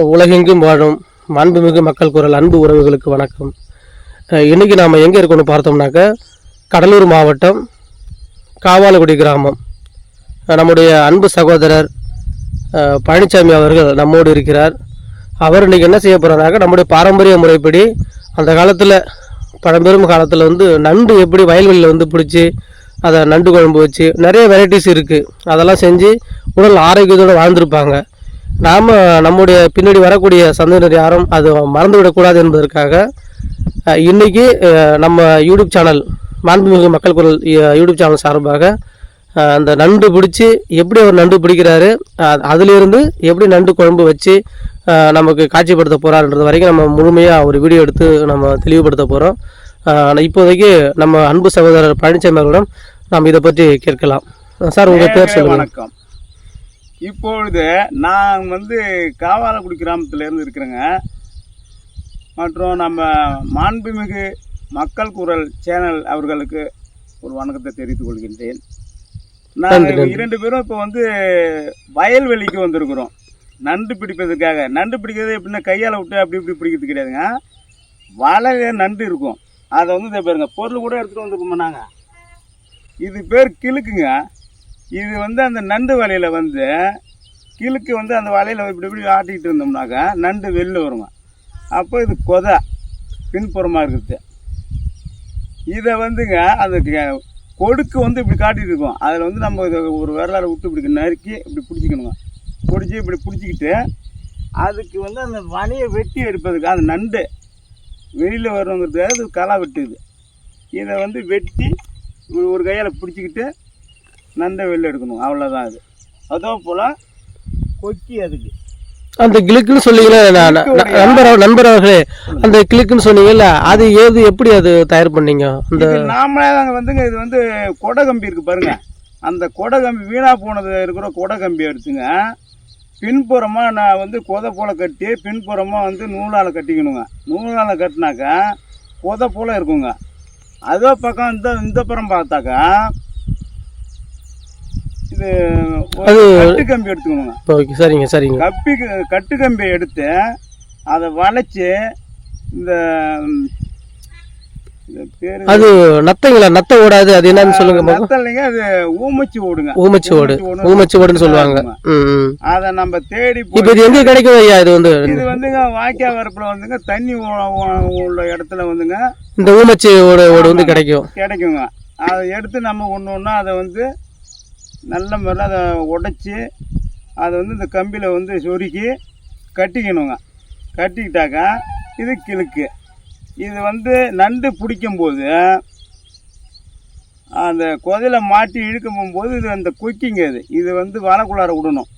உலகெங்கும் வாழும் மாண்புமிகு மக்கள் குரல் அன்பு உறவுகளுக்கு வணக்கம். இன்றைக்கி நாம் எங்கே இருக்கோன்னு பார்த்தோம்னாக்க கடலூர் மாவட்டம் காவாலகுடி கிராமம். நம்முடைய அன்பு சகோதரர் பழனிசாமி அவர்கள் நம்மோடு இருக்கிறார். அவர் இன்றைக்கி என்ன செய்ய போகிறாருனாக்க நம்முடைய பாரம்பரிய முறைப்படி அந்த காலத்தில் பழம்பெரும் காலத்தில் நண்டு எப்படி வயல்வெளியில் பிடிச்சி அதை நண்டு குழம்பு வச்சு நிறைய வெரைட்டிஸ் இருக்குது, அதெல்லாம் செஞ்சு உடல் ஆரோக்கியத்தோடு வாழ்ந்திருப்பாங்க. நாம் நம்முடைய பின்னாடி வரக்கூடிய சந்ததியினர் யாரும் அது மறந்துவிடக்கூடாது என்பதற்காக இன்றைக்கி நம்ம யூடியூப் சேனல் மாண்புமிகு மக்கள் குரல் யூடியூப் சேனல் சார்பாக அந்த நண்டு பிடிச்சி எப்படி அவர் நண்டு பிடிக்கிறாரு, அதிலிருந்து எப்படி நண்டு குழம்பு வச்சு நமக்கு காட்சிப்படுத்த போகிறாருன்றது வரைக்கும் நம்ம முழுமையாக ஒரு வீடியோ எடுத்து நம்ம தெளிவுபடுத்த போகிறோம். இப்போதைக்கு நம்ம அன்பு சகோதரர் பழனிசாமி அவர்களிடம் நாம் இதை பற்றி கேட்கலாம். சார், உங்கள் பேர் சொல்லுங்கள். வணக்கம். இப்பொழுது நான் காவாலகுடி கிராமத்திலேருந்து இருக்கிறேங்க. மற்றும் நம்ம மாண்புமிகு மக்கள் குரல் சேனல் அவர்களுக்கு ஒரு வணக்கத்தை தெரிவித்துக் கொள்கின்றேன். நாங்கள் 2 பேரும் இப்போ வயல்வெளிக்கு வந்திருக்கிறோம் நண்டு பிடிப்பதற்காக. நண்டு பிடிக்கிறது எப்படின்னா கையால் விட்டு அப்படி இப்படி பிடிக்கிறது கிடையாதுங்க. வலையில நண்டு இருக்கும், அதை இதை பாருங்க, பொருள் கூட எடுத்துகிட்டு வந்துருக்கோம் நாங்கள். இது பேர் கிழுக்குங்க. இது அந்த நண்டு வலையில் கிழுக்கு அந்த வலையில் இப்படி இப்படி ஆட்டிக்கிட்டு இருந்தோம்னாக்கா நண்டு வெளில வருங்க. அப்போ இது கொதை பின்புறமாக இருக்குது. இதை அந்த கொடுக்கு இப்படி காட்டிகிட்டு இருக்கோம். அதில் நம்ம இதை ஒரு விரலால் விட்டு இப்படி நறுக்கி இப்படி பிடிச்சிக்கணுங்க. பிடிச்சி இப்படி பிடிச்சிக்கிட்டு அதுக்கு அந்த வலையை வெட்டி எடுப்பதுக்கு அந்த நண்டு வெளியில் வரணுங்கிறதுக்காக அது களை வெட்டுது. இதை வெட்டி ஒரு கையால் பிடிச்சிக்கிட்டு நண்டை வெளில எடுக்கணும், அவ்வளோதான். அது அதோ போல் கொக்கி அதுக்கு அந்த கிழக்குன்னு சொன்னீங்களே நண்பர் அவர்களே, அந்த கிழக்குன்னு சொன்னீங்கல்ல, அது ஏது எப்படி அது தயார் பண்ணீங்க? அந்த நாமளே தாங்க இது கொடை கம்பி இருக்குது பாருங்க. அந்த கொடை கம்பி வீணாக போனது இருக்கிற கொடை கம்பி எடுத்துங்க. பின்புறமாக நான் கொதை போல் கட்டி பின்புறமாக நூலால் கட்டிக்கணுங்க. நூலால் கட்டினாக்கா கொதை போல் இருக்குங்க. அதோ பக்கம் இந்த புறம் பார்த்தாக்கா இது கட்டு கம்பி எடுத்துக்கணுங்க. ஓகே, சரிங்க சரிங்க. கட்டு கம்பியை எடுத்து அதை வளைச்சி இந்த அது நத்தைங்களா? நத்த ஓடாது, அது என்னன்னு சொல்லுங்க. நத்த இல்லைங்க, அது ஊமச்சி ஓடுங்க. ஊமச்சி ஓடுன்னு சொல்லுவாங்க. அதை நம்ம தேடி இப்போ இது எங்க கிடைக்கும் ஐயா? இது வாய்க்கா வரப்புல தண்ணி உள்ள இடத்துல இந்த ஊமச்சி ஓடு கிடைக்குங்க. அதை எடுத்து நம்ம ஒன்று அதை நல்ல முறையில் அதை உடைச்சி அதை இந்த கம்பியில் சொருக்கி கட்டிக்கணுங்க. கட்டிக்கிட்டாக்கா இது கிழுக்கு. இது நண்டு பிடிக்கும்போது அந்த கொதையில் மாட்டி இழுக்கும் போகும்போது இது அந்த கொக்கிங்க. இது வாழைக்குள்ளார விடணும்.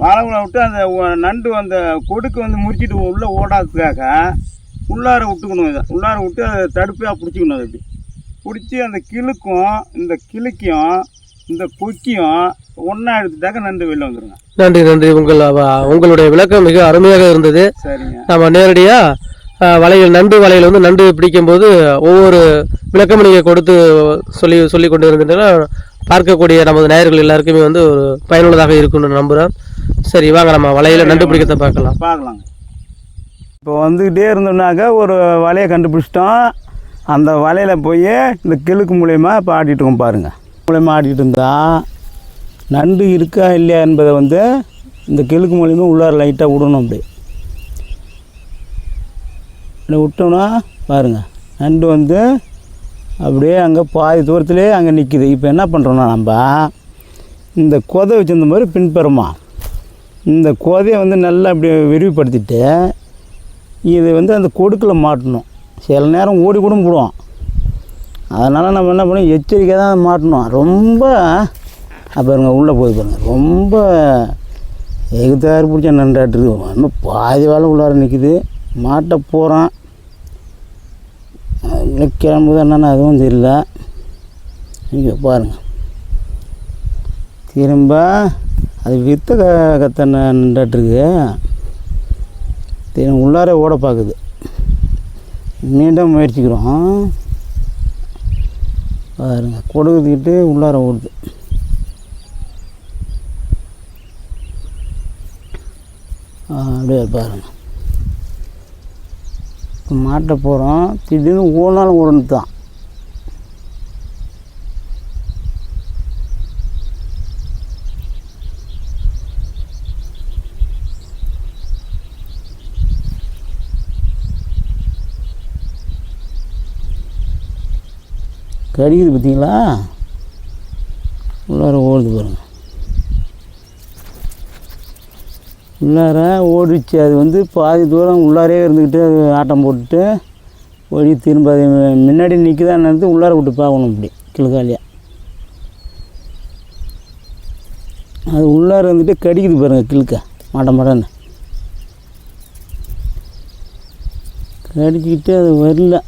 வாழைக்குள்ளார விட்டு அந்த நண்டு அந்த கொடுக்கு முறிச்சிட்டு உள்ளே ஓடாததுக்காக உள்ளார விட்டுக்கணும். இதை உள்ளார விட்டு அதை தடுப்பாக பிடிச்சிக்கணும். அது அப்படி பிடிச்சி அந்த கிழுக்கும் இந்த கிழுக்கையும் இந்த கொக்கியும் ஒன்றா எடுத்துட்டாக்க நண்டு வெளில வந்துடுங்க. நன்றி நன்றி. உங்களுடைய விளக்கம் மிக அருமையாக இருந்தது. சரிங்க. நம்ம நேரடியாக வலையில் நண்டு வலையில் நண்டு பிடிக்கும்போது ஒவ்வொரு விளக்கமும் நீங்கள் கொடுத்து சொல்லி கொண்டு இருந்தீங்கன்னா பார்க்கக்கூடிய நமது நேயர்கள் எல்லாருக்குமே ஒரு பயனுள்ளதாக இருக்குன்னு நம்புகிறேன். சரி, வாங்க நம்ம வலையில் நண்டு பிடிக்கிறத பார்க்கலாங்க. இப்போ வந்துக்கிட்டே இருந்தோம்னாக்கா ஒரு வலையை கண்டுபிடிச்சிட்டோம். அந்த வலையில் போய் இந்த கிழுக்கு மூலயமா இப்போ ஆட்டிகிட்டு இருக்கோம் பாருங்கள். மூலயமா ஆட்டிகிட்டு இருந்தால் நண்டு இருக்கா இல்லையா என்பதை இந்த கிழுக்கு மூலயமா உள்ளார லைட்டாக விடணும். அப்படி விட்டோம்னா பாருங்கள், நண்டு அப்படியே அங்கே பாதி தூரத்துலேயே அங்கே நிற்கிது. இப்போ என்ன பண்ணுறோன்னா நம்ம இந்த கொதை வச்சுருந்த மாதிரி பின்புறமா இந்த கொதையை நல்லா அப்படி விரிவுபடுத்திட்டு இது அந்த கொடுக்கில் மாட்டணும். சில நேரம் ஓடி கூட போடுவோம். அதனால் நம்ம என்ன பண்ணோம், எச்சரிக்கையாக தான் மாட்டணும். ரொம்ப பாருங்க உள்ளே போய் பாருங்கள், ரொம்ப எகுத்தாறு பிடிச்ச நண்டாட்டுருக்கு. இன்னும் பாதி வேலை உள்ளார நிற்கிது. மாட்ட போகிறான், கிளம்புது என்னென்னா அதுவும் தெரியல. இங்கே பாருங்கள், திரும்ப அது வித்த கத்தனை நண்டாட்டுருக்கு. திரும்ப உள்ளார ஓட பார்க்குது. மீண்டும் முயற்சிக்கிறோம் பாருங்க, கொடுத்துக்கிட்டு உள்ளார ஓடுது. அப்படியே பாருங்க. இப்போ மாட்ட போகிறோம். திடீர்னு ஓனாலும் ஓடனு தான். கடிக்குது பார்த்தீங்களா? உள்ளார ஓடுது பாருங்கள். உள்ளார ஓடிச்சு. அது வந்து பாதி தூரம் உள்ளாரே இருந்துக்கிட்டு அது ஆட்டம் போட்டுட்டு ஓடி திரும்ப அது முன்னாடி நிற்குதான் நினைத்து உள்ளார விட்டு பார்க்கணும். இப்படி கிழக்காலியாக அது உள்ளார இருந்துட்டு கடிக்குது பாருங்கள். கிழக்க மாட்டேன்னு கடிச்சிக்கிட்டு அது வரல.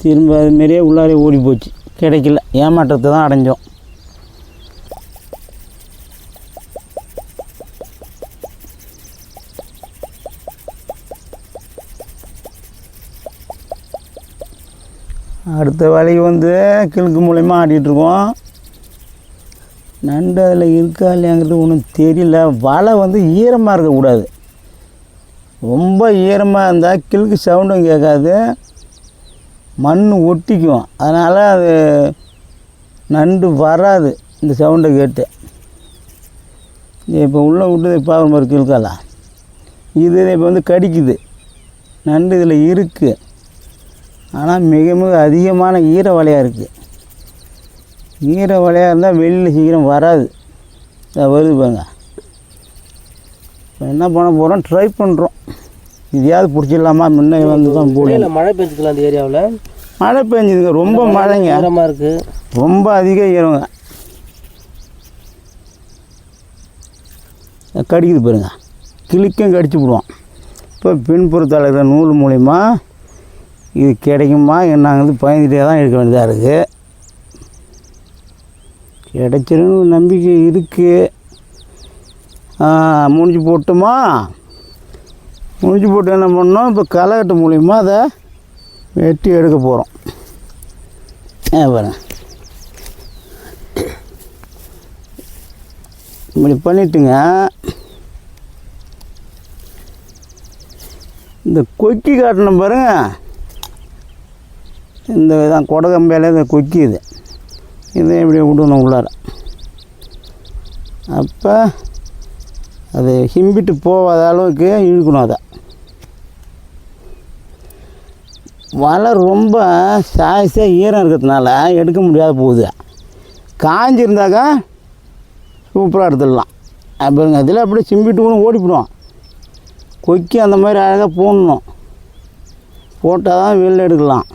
திரும்ப அதுமாரியே உள்ளாரே ஓடி போச்சு. கிடைக்கல. ஏமாற்றத்தை தான் அடைஞ்சோம். அடுத்த வேலைக்கு வந்து கிழக்கு மூலயமா ஆடிட்டுருக்கோம். நண்டு அதில் இருக்கா இல்லையாங்கிறது ஒன்றும் தெரியல. வலை வந்து ஈரமாக இருக்கக்கூடாது. ரொம்ப ஈரமாக இருந்தால் கிழக்கு சவுண்டும் கேட்காது, மண் ஒட்டிக்கும். அதனால் அது நண்டு வராது இந்த சவுண்டை கேட்டு. இப்போ உள்ளே விட்டு பார்க்குற மாதிரி கிழக்கால இது இப்போ வந்து கடிக்குது. நண்டு இதில் இருக்குது. ஆனால் மிக மிக அதிகமான ஈர வலையாக இருக்குது. ஈர வலையாக இருந்தால் வெளியில் சீக்கிரம் வராது. வருது பாருங்க. இப்போ என்ன பண்ண போகிறோம், ட்ரை பண்ணுறோம். இதையாவது பிடிச்சிடலாமா? முன்னே வந்து தான் போடல. மழை பெஞ்சுக்கலாம் அந்த ஏரியாவில். மழை பெஞ்சுதுங்க. ரொம்ப மழைங்க. ஈரமாக இருக்குது. ரொம்ப அதிக ஈரங்க. கடிக்குது பாருங்க. கிளிக்கும் கடிச்சு விடுவோம். இப்போ பின்புறத்தில் இருக்கிற நூல் மூலிமா இது கிடைக்குமா என்னங்கிறது பயந்துகிட்டே தான் இருக்க வேண்டியதாக இருக்குது. கிடைச்சிருன்னு நம்பிக்கை இருக்குது. முடிஞ்சு போட்டுமா? முடிஞ்சு போட்டு என்ன பண்ணோம், இப்போ களைக்கட்டு மூலிமா அதை வெட்டி எடுக்க போகிறோம். பாருங்க, இப்படி பண்ணிட்டுங்க. இந்த கொக்கி காட்டணும் பாருங்க. இந்த இதான் கொடகம்பையில் இந்த கொக்கி இது. இதை இப்படி விடணும் உள்ளார. அப்போ அது ஹிம்பிட்டு போகாத அளவுக்கு இழுக்கணும். அதை வலை ரொம்ப சாய்ஸாக ஈரம் இருக்கிறதுனால எடுக்க முடியாத போகுது. காஞ்சிருந்தாக்கா சூப்பராக எடுத்துடலாம். அப்புறம் அதில் அப்படியே சிம்பிட்டு கூட ஓடிவிடுவோம். கொக்கி அந்த மாதிரி அழகாக போடணும். போட்டால் தான் வெளில எடுக்கலாம்.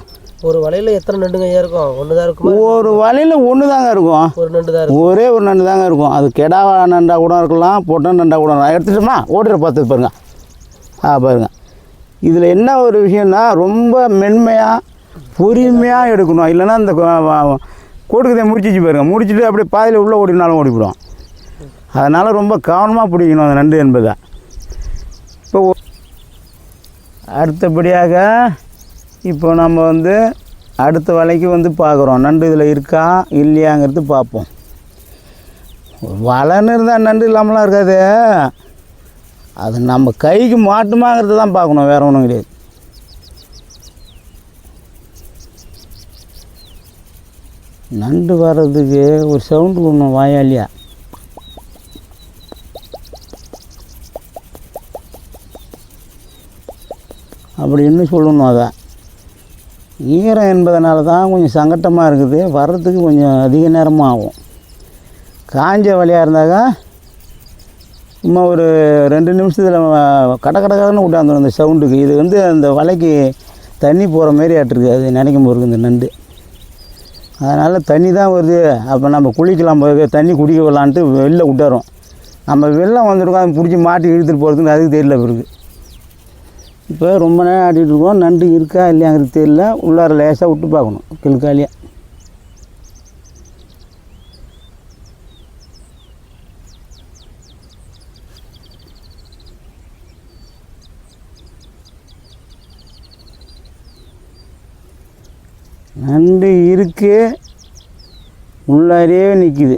ஒரு வலையில் எத்தனை நண்டுங்க இருக்கும்? ஒன்று தான் இருக்கும். ஒரு வலையில் ஒன்று தாங்க இருக்கும். ஒரு நண்டு தான் இருக்கும். ஒரே ஒரு நண்டு தாங்க இருக்கும். அது கெடாவா நண்டாக கூட இருக்கலாம், பொட்டை நண்டாக கூட இருக்கலாம். எடுத்துட்டோம்னா ஓடுற பார்த்து பாருங்க. பாருங்க. இதில் என்ன ஒரு விஷயம்னா, ரொம்ப மென்மையாக பொறுமையாக எடுக்கணும். இல்லைன்னா இந்த கொடுக்கதை முடிச்சிச்சு பாருங்க. முடிச்சுட்டு அப்படியே பாதியில் உள்ளே ஓடினாலும் ஓடிவிடும். அதனால் ரொம்ப கவனமாக பிடிக்கணும் அந்த நண்டு என்பதை. இப்போ அடுத்தபடியாக இப்போ நம்ம வந்து அடுத்த வலைக்கு வந்து பார்க்குறோம். நண்டு இதில் இருக்கா இல்லையாங்கிறது பார்ப்போம். வலைன்னு இருந்தால் நண்டு இல்லாமலாம் இருக்காது. அது நம்ம கைக்கு மாட்டுமாங்கிறது தான் பார்க்கணும், வேறு ஒன்றும் கிடையாது. நண்டு வர்றதுக்கு ஒரு சவுண்டு ஒன்று வாயாலியா. அப்படின்னு சொல்லணும். அதை ஈரம் என்பதனால தான் கொஞ்சம் சங்கட்டமாக இருக்குது. வர்றதுக்கு கொஞ்சம் அதிக நேரமாக ஆகும். காஞ்ச வலையாக இருந்தாக்கா சும்மா ஒரு 2 நிமிஷத்தில் கடன்னு விட்டாந்துடும் அந்த சவுண்டுக்கு. இது வந்து அந்த வலைக்கு தண்ணி போகிற மாரி ஆட்டிருக்கு. அது நினைக்கும் போது இந்த நண்டு. அதனால் தண்ணி தான் வருது. அப்போ நம்ம குளிக்கலாம் போது தண்ணி குடிக்க வரலான்ட்டு வெளில விட்டாரோம். நம்ம வெள்ளம் வந்துருக்கோம். அதை பிடிச்சி மாட்டி இழுத்துட்டு போகிறதுக்கு அதுக்கு தெரியல பிறகு. இப்போ ரொம்ப நேரம் ஆட்டிகிட்டு இருக்கோம். நண்டு இருக்கா இல்லையாங்கிறது தெரியல. உள்ளார லேசாக விட்டு பார்க்கணும் கிழக்காலியாக. நண்டு இருக்கு, உள்ளாரே நிற்கிது.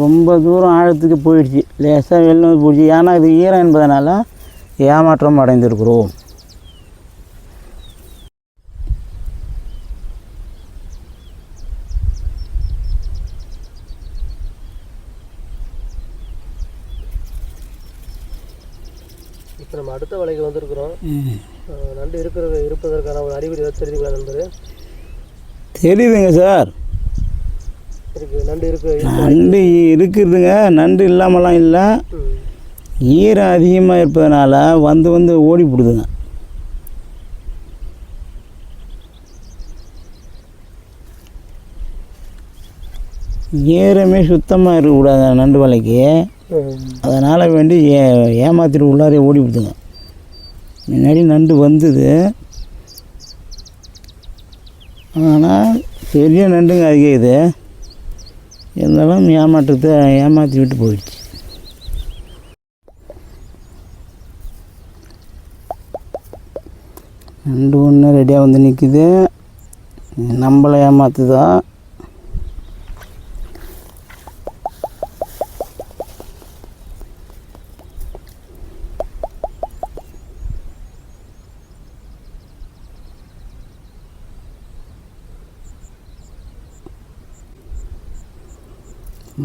ரொம்ப தூரம் ஆழத்துக்கு போயிடுச்சு, லேசாக வெளில வந்து போயிடுச்சு. ஏன்னா இது ஈரம் என்பதனால ஏமாற்றம் அடைந்திருக்கிறோம். இப்போ நம்ம அடுத்த வலைக்கு வந்திருக்கிறோம். நண்டு இருப்பதற்கான ஒரு அறிகுறி ஏதாவது தெரியுதுங்களா நண்பர்? தெரியுதுங்க சார், நண்டு நண்டு இருக்குதுங்க. நண்டு இல்லாமலாம் இல்லை, ஈரம் அதிகமாக இருப்பதனால வந்து வந்து ஓடி போடுதுங்க. ஈரமே சுத்தமாக இருக்கக்கூடாது நண்டு வலைக்கு, அதனால் வேண்டி ஏமாற்றிட்டு உள்ளாரே ஓடி போடுதுங்க. முன்னாடி நண்டு வந்தது, ஆனால் பெரிய நண்டுங்க அதிகம் இது. இருந்தாலும் ஏமாற்றி விட்டு போயிடுச்சு. நண்டு ஒன்று ரெடியாக வந்து நிற்குது, நம்மளை ஏமாத்துதா?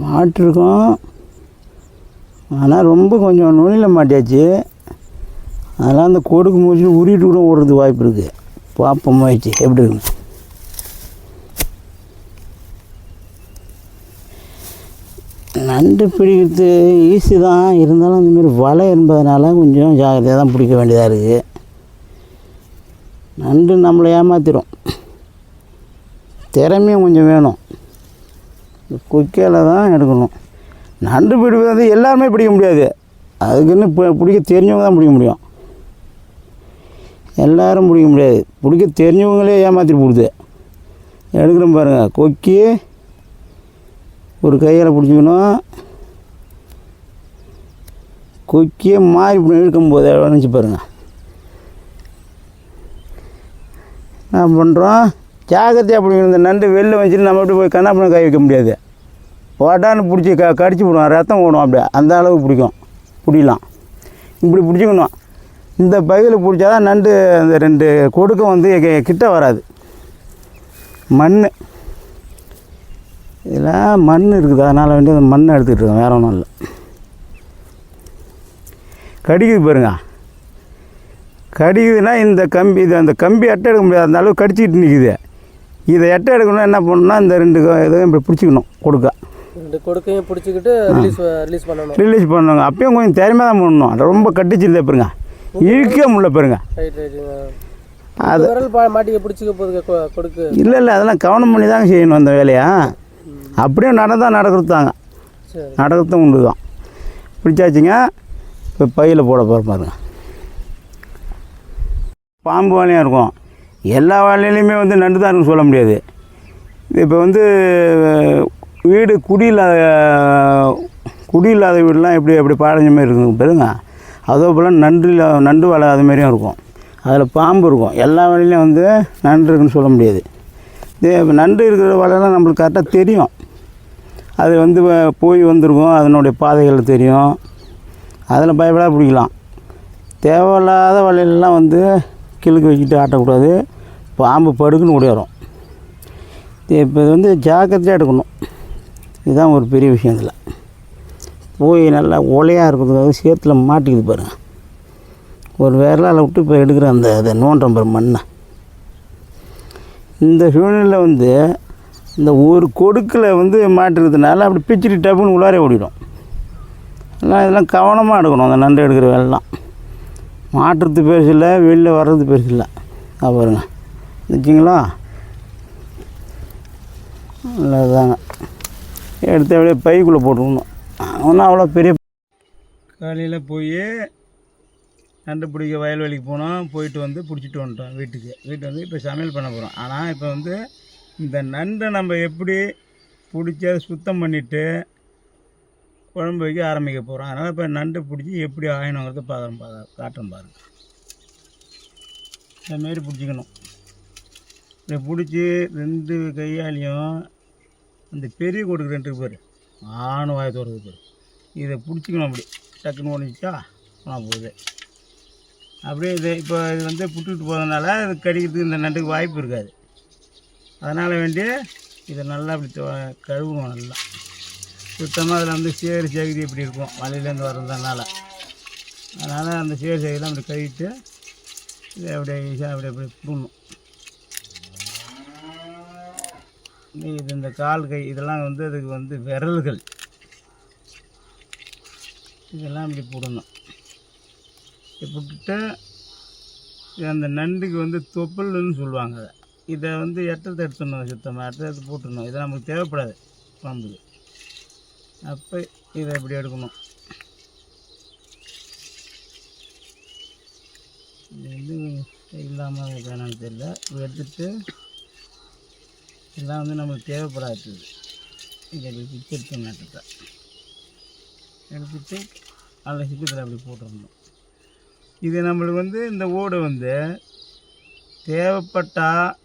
மாட்டிருக்கோம், ஆனால் ரொம்ப கொஞ்சம் நுனியில் மாட்டியாச்சு. அதெல்லாம் அந்த கொடுக்கு முடிச்சுட்டு உருவிட்டு கூட ஓடுறது வாய்ப்பு இருக்குது. பார்ப்போம் ஆயிடுச்சு எப்படி இருக்கு. நண்டு பிடிக்கிறது ஈஸி தான், இருந்தாலும் அந்தமாரி வலை என்பதனால கொஞ்சம் ஜாகிரதையாக தான் பிடிக்க வேண்டியதாக இருக்குது. நண்டு நம்மளை ஏமாற்றிடும், திறமையும் கொஞ்சம் வேணும். கொக்கையில் தான் எடுக்கணும். நண்டு பிடிப்பது எல்லாருமே பிடிக்க முடியாது, அதுக்குன்னு பிடிக்க தெரிஞ்சவங்க தான் பிடிக்க முடியும். எல்லோரும் பிடிக்க முடியாது, பிடிக்க தெரிஞ்சவங்களே ஏமாற்றிட்டு போடுது. எடுக்கிறோம் பாருங்கள், கொக்கி ஒரு கையில் பிடிச்சிக்கணும், கொக்கியை மாறி இழுக்கும்போது நினச்சி பாருங்கள். என்ன பண்ணுறோம், ஜாக்கிரதையாக பிடிக்கணும். இந்த நண்டு வெளில வச்சுட்டு நம்ம எப்படி போய் கண்ணாப்பண்ண கை வைக்க முடியாது. ஓட்டான்னு பிடிச்சி கடிச்சு விடுவோம், ரத்தம் ஓடும், அப்படியே அந்த அளவுக்கு பிடிக்கலாம். இப்படி பிடிச்சிக்கணும். இந்த பகுதியில் பிடிச்சா தான் நண்டு அந்த 2 கொடுக்கும் வந்து கிட்ட வராது. மண் இதில் மண் இருக்குது, அதனால் வேண்டிய அந்த மண்ணை எடுத்துக்கிட்டு இருக்கோம், வேறு ஒன்றும் இல்லை. கடிக்குது பாருங்க, கடிக்குதுன்னா இந்த கம்பி அந்த கம்பி எட்டை எடுக்க முடியாது, அந்த அளவுக்கு கடிச்சிக்கிட்டு நிற்குது. இதை எட்டை எடுக்கணும்னா என்ன பண்ணணும்னா இந்த 2 இதையும் இப்படி பிடிச்சிக்கணும், கொடுக்கையும் பிடிச்சிக்கிட்டு ரிலீஸ் பண்ணணுங்க. அப்பயும் கொஞ்சம் திறமையாக தான் பண்ணணும், ரொம்ப கட்டிச்சிருந்தே பாருங்க, இழுக்க முடியல பாருங்க. அது மாட்டிக்க பிடிச்சிக்க போதுங்க கொடுக்கு. இல்லை அதெல்லாம் கவனம் பண்ணி தாங்க செய்யணும் அந்த வேலையை. அப்படியே நடக்கிறது தாங்க, நடக்கிறதும் உண்டு தான். பிடிச்சாச்சுங்க, இப்போ பையில் போட பாருங்க. பாம்பு வேலையாக இருக்கும், எல்லா வேலையிலையுமே வந்து நண்டு தான் இருக்குன்னு சொல்ல முடியாது. இப்போ வந்து வீடு குடியில்லாத வீடெலாம் எப்படி பாடைஞ்ச மாதிரி இருக்குங்க பாருங்க. அதே போல் நண்டு வலை அது மாதிரியும் இருக்கும், அதில் பாம்பு இருக்கும். எல்லா வலையிலையும் வந்து நண்டு இருக்குன்னு சொல்ல முடியாது. நண்டு இருக்கிற வலையெல்லாம் நம்மளுக்கு கரெக்டாக தெரியும், அது வந்து போய் வந்திருக்கும், அதனுடைய பாதைகள் தெரியும், அதில் பயப்படாத பிடிக்கலாம். தேவையில்லாத வலையிலலாம் வந்து கிழக்கு வச்சுட்டு ஆட்டக்கூடாது, பாம்பு படுக்குன்னு ஓடிடும். இப்போ இது வந்து ஜாக்கிரதையாக எடுக்கணும், இதுதான் ஒரு பெரிய விஷயம். இதில் போய் நல்லா ஒலையாக இருக்கிறதுக்காக சேத்துல மாட்டிக்குது பாருங்கள். ஒரு விரலால் விட்டு இப்போ எடுக்கிற அதை நோண்டுற மண்ணை. இந்த சூழ்நிலையில் வந்து இந்த ஒரு கொடுக்கில் வந்து மாட்டுறதுனால அப்படி பிச்சுட்டு டப்புன்னு உள்ளாரே ஓடிடும். இதெல்லாம் கவனமாக எடுக்கணும், அந்த நண்டு எடுக்கிற வேலைலாம். மாட்டுறது பெருசு இல்லை, வெளியில் வர்றது பெருசு இல்லை. பாருங்க வச்சிங்களா, நல்லதாங்க. எடுத்து அப்படியே பைக்குள்ளே போட்டுக்கணும், ஒன்றும் அவ்வளோ பெரிய. காலையில் போய் நண்டு பிடிக்க வயல்வெளிக்கு போனோம், போயிட்டு வந்து பிடிச்சிட்டு வந்துட்டோம் வீட்டுக்கு வந்து இப்போ சமையல் பண்ண போகிறோம். ஆனால் இப்போ வந்து இந்த நண்டை நம்ம எப்படி பிடிச்சி அதை சுத்தம் பண்ணிவிட்டு குழம்பு வைக்க ஆரம்பிக்க போகிறோம். அதனால் இப்போ நண்டு பிடிச்சி எப்படி ஆயணுங்கிறத காட்டுறோம் பாருங்கள். இந்தமாரி பிடிச்சிக்கணும். இதை பிடிச்சி 2 கையாலையும் அந்த பெரிய கொடுக்கு 2 பேர் ஆணு வாய் தோறது இதை பிடிச்சிக்கணும். அப்படி டக்குன்னு ஒழிச்சா ஆனால் போகுது. அப்படியே இது இப்போ இது வந்து புட்டுக்கிட்டு போகிறதுனால இது கடிக்கிறதுக்கு இந்த நண்டுக்கு வாய்ப்பு இருக்காது. அதனால் வேண்டி இதை நல்லா அப்படி கழுவுணும். நல்லா சுத்தமாக அதில் வந்து சேறு சகுதி இப்படி இருக்கும் மலையிலேருந்து வர்றதுனால. அதனால் அந்த சேறு சகுதியெலாம் அப்படி கழுவிட்டு இதை அப்படியே ஈஸியாக அப்படி அப்படி புடணும். இது இந்த கால் கை இதெல்லாம் வந்து அதுக்கு வந்து விரல்கள் இதெல்லாம் இப்படி போடணும். போட்டுட்டு அந்த நண்டுக்கு வந்து தொப்பல்னு சொல்லுவாங்க. இதை வந்து எட்டத்தை எடுத்துடணும். சுத்தமாக எட்டத்தை எடுத்து போட்டுடணும். இதை நமக்கு தேவைப்படாது குழம்புக்கு. அப்போ இதை இப்படி எடுக்கணும். இது வந்து இல்லாமல் வேணான்னு தெரியல. இப்படி எடுத்துட்டு இதெல்லாம் வந்து நமக்கு தேவைப்படாது. இதை அப்படி பிச்சு எடுத்து நட்டுட்டா எடுத்துட்டு அதில் சிக்கத்தில் அப்படி போட்டுடணும். இது நம்மளுக்கு வந்து இந்த ஓடை வந்து தேவைப்பட்டால்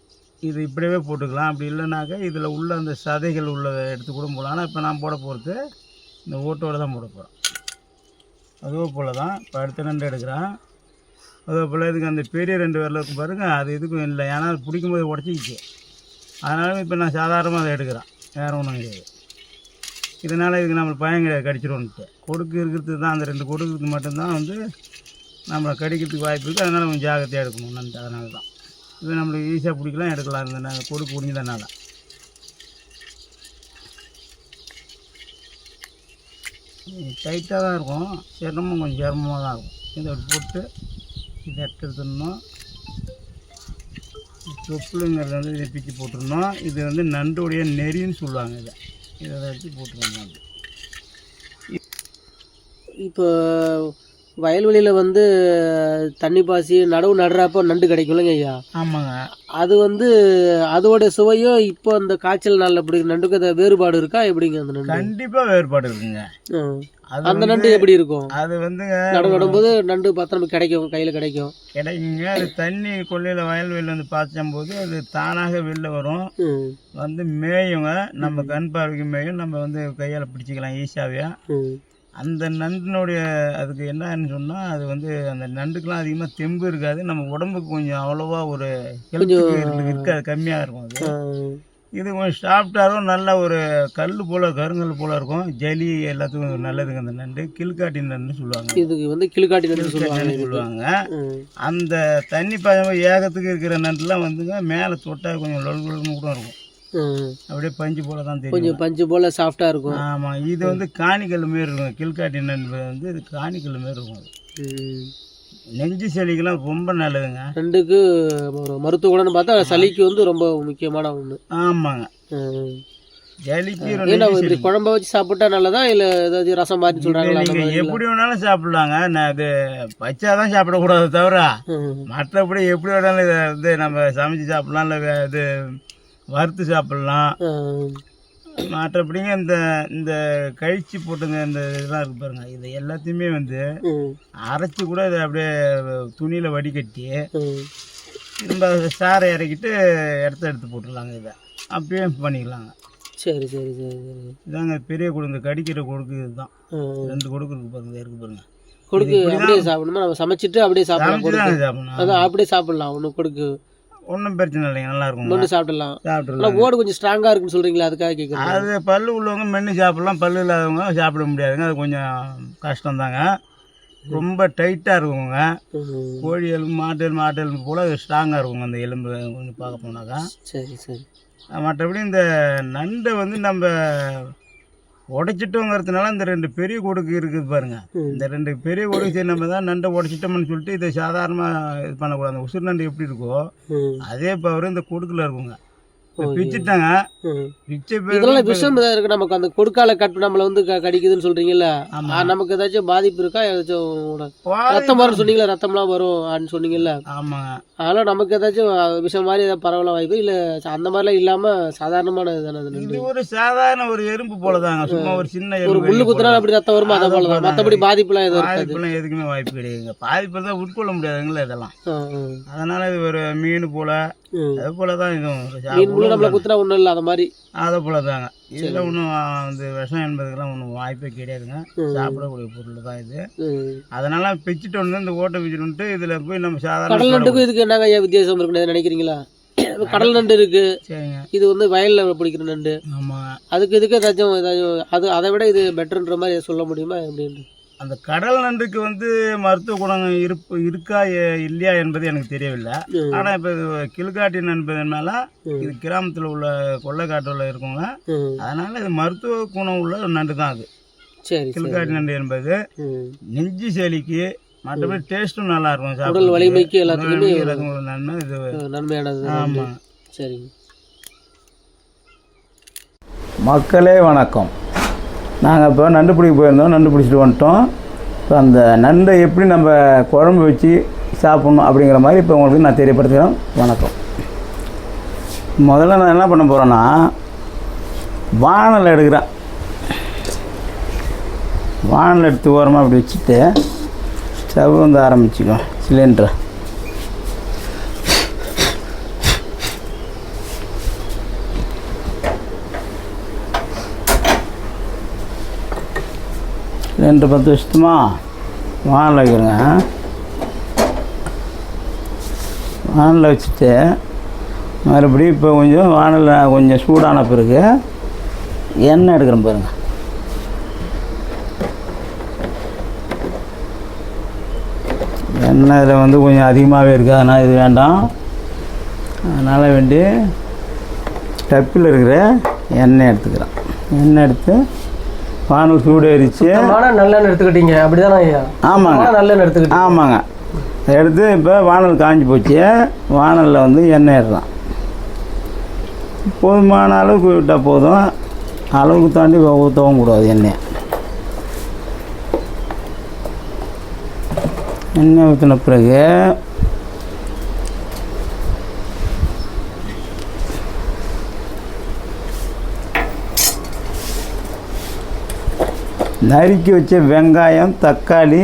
இது இப்படியே போட்டுக்கலாம். அப்படி இல்லைனாக்கா இதில் உள்ள அந்த சதைகள் உள்ளதை எடுத்து கூட போடலாம். ஆனால் இப்போ நான் போட போகிறது இந்த ஓட்டோடு தான் போட போகிறேன். அதே போல் தான் இப்போ அடுத்த நண்டு எடுக்கிறேன். அதே போல் இதுக்கு அந்த பெரிய 2 விரல் இருக்கும் பாருங்கள், அது எதுக்கும் இல்லை. ஏன்னா அது பிடிக்கும்போது உடச்சிக்கிச்சு. அதனால இப்போ நான் சாதாரணமாக அதை எடுக்கிறேன். வேறு ஒன்றும் கிடையாது. இதனால் இதுக்கு நம்மளுக்கு பயம் கிடையாது கடிச்சிடும்ன்ட்டு. கொடுக்கு இருக்கிறது தான் அந்த 2 கொடுக்குறது மட்டும்தான் வந்து நம்மளை கடிக்கிறதுக்கு வாய்ப்பு இருக்குது. அதனால் கொஞ்சம் ஜாகிரதையாக எடுக்கணும் நண்டு. அதனால தான் இது நம்மளுக்கு ஈஸியாக பிடிக்கலாம் எடுக்கலாம். இந்த கொடுக்கு முடிஞ்சதுனால டைட்டாக தான் இருக்கும். சிரமம் கொஞ்சம் சிரமமாக தான் இருக்கும். இதை அப்படி போட்டு இதை எடுத்துடணும். தொப்புளுங்கிறது வந்து இதை பிச்சு போட்டுடணும். இது வந்து நண்டுடைய நெறின்னு சொல்லுவாங்க. இதை எடுத்து போட்டுருவாங்க. இப்போ வயல்வெளியில் வந்து தண்ணி பாசி நடவு நடுறப்போ நண்டு கிடைக்கும்லங்க ஐயா? ஆமாங்க. அது வந்து அதோட சுவையும் இப்போ அந்த காய்ச்சல் நாளில் அப்படி நண்டுக்கு அந்த வேறுபாடு இருக்கா எப்படிங்க? அந்த நண்டு கண்டிப்பாக வேறுபாடு இருக்குங்க. அந்த நண்டு எப்படி இருக்கும்? அது வந்து நடவு நடும்போது நண்டு பார்த்தா நமக்கு கிடைக்கும், கையில் கிடைக்குங்க. அது தண்ணி கொள்ளையில் வயல்வெளியில் வந்து பாய்ச்சும்போது அது தானாக வெளில வரும். வந்து மேயுங்க. நம்ம கண் பார்வைக்கு மேயும். நம்ம வந்து கையால் பிடிச்சிக்கலாம் ஈஸியாகவே. அந்த நண்டினுடைய அதுக்கு என்னன்னு சொன்னால் அது வந்து அந்த நண்டுக்கெலாம் அதிகமாக தெம்பு இருக்காது. நம்ம உடம்புக்கு கொஞ்சம் அவ்வளோவா ஒரு இருக்காது, கம்மியாக இருக்கும். அது இது கொஞ்சம் சாப்பிட்டாலும் நல்ல ஒரு கல் போல் கருங்கல் போல் இருக்கும். ஜலி எல்லாத்துக்கும் நல்லதுங்க. அந்த நண்டு கில்காட்டி நண்டுன்னு சொல்லுவாங்க. இதுக்கு வந்து கில்காட்டி நண்டு சொல்லுவாங்க. அந்த தண்ணி பாய்ச்ச ஏகத்துக்கு இருக்கிற நண்டுலாம் வந்துங்க மேலே தொட்டால் கொஞ்சம் லொல்குன்னு கூட இருக்கும். அப்படியே பஞ்சு போல தான் தெரியும். கொஞ்சம் பஞ்சு போல சாஃப்டாக இருக்கும். ஆமாம். இது வந்து காணிக்கல் மாரி இருக்கும். கில்காட்டி நண்டு வந்து இது காணிக்கல் மாரி இருக்கும். அது நெஞ்சு சளிக்கெல்லாம் ரொம்ப நல்லதுங்க. நண்டுக்கு மருத்துவ குணம்னு பார்த்தா சளிக்கு வந்து ரொம்ப முக்கியமான ஒன்று. ஆமாங்க. ஜலிக்கு இப்படி குழம்பு வச்சு சாப்பிட்டா நல்லதா இல்லை ஏதாவது ரசம் மாதிரி சொல்கிறாங்களா? நீங்கள் எப்படி வேணாலும் சாப்பிட்லாங்க. நான் அது பச்சாதான் சாப்பிடக்கூடாது தவிர மற்றபடி எப்படி வேணாலும் இதை வந்து நம்ம சமைச்சு சாப்பிட்லாம். இல்லை இது வறுத்து சாப்பிட்லாம். மற்றபடிங்க இந்த இந்த கழிச்சு போட்டுங்க இந்த இதெல்லாம் இருக்கு பாருங்க. இது எல்லாத்தையுமே வந்து அரைச்சி கூட இதை அப்படியே துணியில் வடிகட்டி திரும்ப சாரை இறக்கிட்டு எடுத்து போட்டுடலாங்க. இதை அப்படியே பண்ணிக்கலாங்க. சரி சரி சரி சரி. இதாங்க பெரிய கொடுங்க. கடிக்கிற கொடுக்கு இதுதான். 2 கொடுக்கு இருக்கு பாருங்க. இருக்கு பாருங்க. கொடுக்கு அப்படியே சாப்பிடணுமா? நம்ம சமைச்சிட்டு அப்படியே சாப்பிடலாம். சாப்பிடணும். அதான் அப்படியே சாப்பிடலாம். ஒன்று கொடுக்கு ஒன்றும் பிரச்சனை இல்லைங்க. நல்லா இருக்கும். மென்று சாப்பிடலாம். ஓடு கொஞ்சம் ஸ்ட்ராங்காக இருக்குன்னு சொல்கிறீங்களா? அதுக்காக கேட்குறேன். அது பல்லு உள்ளவங்க மென்று சாப்பிடலாம். பல்லு இல்லாதவங்க சாப்பிட முடியாதுங்க. அது கொஞ்சம் கஷ்டம்தாங்க. ரொம்ப டைட்டாக இருக்குங்க. கோழி எலும்பு மாட்டு எலும்பு போல் அது ஸ்ட்ராங்காக இருக்குங்க அந்த எலும்பு கொஞ்சம் பார்க்க போனாக்கா. சரி சரி. மற்றபடி இந்த நண்டை வந்து நம்ம உடைச்சிட்டோங்கிறதுனால இந்த 2 பெரிய கொடுக்கு இருக்குது பாருங்க. இந்த 2 பெரிய கொடுக்கு சரி நம்ம தான் நண்டை உடைச்சிட்டோம்னு சொல்லிட்டு இதை சாதாரணமாக இது பண்ணக்கூடாது. அந்த உசுர் நண்டு எப்படி இருக்கோ அதே பவர் இந்த கொடுக்குல இருக்குங்க. பிச்சுட்டாங்க. இதெல்லாம் விஷம் இருக்கு. நமக்கு அந்த கொடுக்கால கட்டு நம்மளை வந்து கடிக்குதுன்னு சொல்றீங்கல்ல, நமக்கு ஏதாச்சும் பாதிப்பு இருக்கா? ஏதாச்சும் ரத்தம் வரும்னு சொன்னீங்களா? ரத்தம்லாம் வரும் சொன்னீங்கல்ல. ஆமாங்க. அதனால நமக்கு ஏதாச்சும் விஷம் மாதிரி ஏதாவது பரவலாம் வாய்ப்பு இல்லை? அந்த மாதிரிலாம் இல்லாம சாதாரணமான இது ஒரு சாதாரண ஒரு எறும்பு போலதாங்க. சும்மா ஒரு சின்ன ஒரு முள்ளு குத்துனா அப்படி ரத்தம் வருமா? அதை போலதான். மற்றபடி பாதிப்புலாம் எதுவும் எதுக்குமே வாய்ப்பு கிடையாதுங்க. பாதிப்பு தான் உட்கொள்ள முடியாதுங்களா இதெல்லாம். அதனால இது ஒரு மீன் போல அது போலதான் இதுவும் முள்ளு நம்மளை குத்துனா ஒன்றும் இல்லை, அது மாதிரி. அதை போல தாங்க. இதில் ஒன்றும் வந்து விஷம் என்பதுக்கெல்லாம் ஒன்றும் வாய்ப்பே கிடையாதுங்க. சாப்பிடக்கூடிய பொருள் தான் இது. அதனால் பிச்சுட்டு வந்து இந்த ஓட்டை பிச்சுட்டு வந்துட்டு இதில் போய் நம்ம சாதாரண கடல் நண்டுக்கும் இதுக்கு என்னங்க ஐயா வித்தியாசம் இருக்குன்னு நினைக்கிறீங்களா? கடல் நண்டு இருக்கு, சரிங்க, இது வந்து வயலில் பிடிக்கிற நண்டு. ஆமாங்க. அதுக்கு இதுக்கு ஏதாச்சும் அதை விட இது பெட்டர்ன்ற மாதிரி சொல்ல முடியுமா அப்படின்னு? அந்த கடல் நண்டுக்கு வந்து மருத்துவ குணம் இருக்கா இல்லையா என்பது எனக்கு தெரியவில்லை. ஆனால் இப்போ இது கிழுக்காட்டி என்பதனால இது கிராமத்தில் உள்ள கொள்ளைக்காட்டில் இருக்குங்க. அதனால் இது மருத்துவ குணம் உள்ள நண்டு தான் அது. சரி, கிழுக்காட்டி நண்டு என்பது நெஞ்சு செலிக்கு மற்றபடி டேஸ்ட்டும் நல்லா இருக்கும். உடல் வலிமைக்கு எல்லாத்துக்குமே ஒரு நன்மை இது நன்மையானது. ஆமாம். சரிங்க. மக்களே வணக்கம். நாங்கள் இப்போ நண்டு பிடிக்க போயிருந்தோம், நண்டு பிடிச்சிட்டு வந்துட்டோம். இப்போ அந்த நண்டை எப்படி நம்ம குழம்பு வச்சு சாப்பிட்ணும் அப்படிங்கிற மாதிரி இப்போ உங்களுக்கு நான் தெரியப்படுத்துகிறேன். வணக்கம். முதல்ல நான் என்ன பண்ண போகிறேன்னா, வானல் எடுக்கிறேன். வானல் எடுத்து ஓரமாக அப்படி வச்சுட்டு ஸ்டவ் வந்து ஆரம்பிச்சுக்கோ. சிலிண்டரை சிலிண்டர் 10 வருஷத்துமா வானல் வைக்கிறேங்க. வானலில் வச்சுட்டு மறுபடியும் இப்போ கொஞ்சம் வானலில் கொஞ்சம் சூடான பிறகு எண்ணெய் எடுக்கிறேன் பாருங்கள். எண்ணெய் இதில் வந்து கொஞ்சம் அதிகமாகவே இருக்குது, அதனால் இது வேண்டாம். அதனால் வேண்டி டப்பில் இருக்கிற எண்ணெய் எடுத்துக்கிறேன். எண்ணெய் எடுத்து வானல் சூடேறிச்சு. நல்லெண்ணெய் எடுத்துக்கிட்டீங்க அப்படிதானே ஐயா? ஆமாங்க, நல்லெண்ணெய் எடுத்துக்கிட்டேன். ஆமாங்க. எடுத்து இப்போ வானல் காஞ்சி போச்சு. வானலில் வந்து எண்ணெய் இடலாம். போதுமான அளவுக்கு விட்டால் போதும், அளவுக்கு தாண்டி ஊற்றவும் கூடாது. எண்ணெய் ஊற்றின பிறகு நறுக்கி வச்ச வெங்காயம், தக்காளி,